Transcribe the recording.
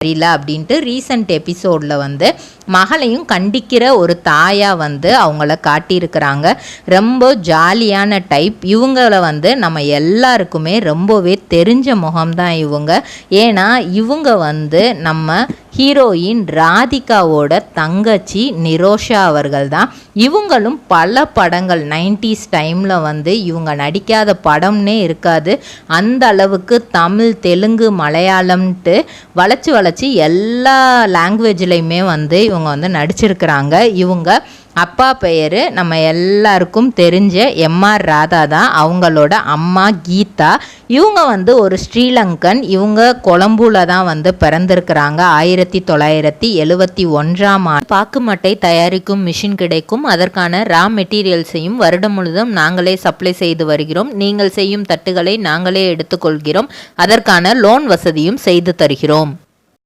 தெரியல அப்படின்ட்டு ரீசன்ட் எபிசோடில் வந்து மகளையும் கண்டிக்கிற ஒரு தாயாக வந்து அவங்கள காட்டியிருக்கிறாங்க. ரொம்ப ஜாலியான டைப். இவங்கள வந்து நம்ம எல்லாருக்குமே ரொம்பவே தெரிஞ்ச முகம்தான் இவங்க. ஏன்னா இவங்க வந்து நம்ம ஹீரோயின் ராதிகாவோட தங்கச்சி நிரோஷா அவர்கள் தான். இவங்களும் பல படங்கள் 90s டைமில் வந்து இவங்க நடிக்காத படம்னே இருக்காது. அந்த அளவுக்கு தமிழ், தெலுங்கு, மலையாளம்ன்ட்டு வளைச்சி எல்லா லாங்குவேஜ்லையுமே வந்து இவங்க வந்து நடிச்சிருக்கிறாங்க. இவங்க அப்பா பெயர் நம்ம எல்லாருக்கும் தெரிஞ்ச எம்ஆர் ராதா தான். அவங்களோட அம்மா கீதா. இவங்க வந்து ஒரு ஸ்ரீலங்கன். இவங்க கொழம்புல தான் வந்து பிறந்திருக்கிறாங்க. 1971 பாக்குமட்டை தயாரிக்கும் மிஷின் கிடைக்கும். அதற்கான ரா மெட்டீரியல்ஸையும் வருடம் முழுதும் நாங்களே சப்ளை செய்து வருகிறோம். நீங்கள் செய்யும் தட்டுகளை நாங்களே எடுத்துக்கொள்கிறோம். அதற்கான லோன் வசதியும் செய்து தருகிறோம்.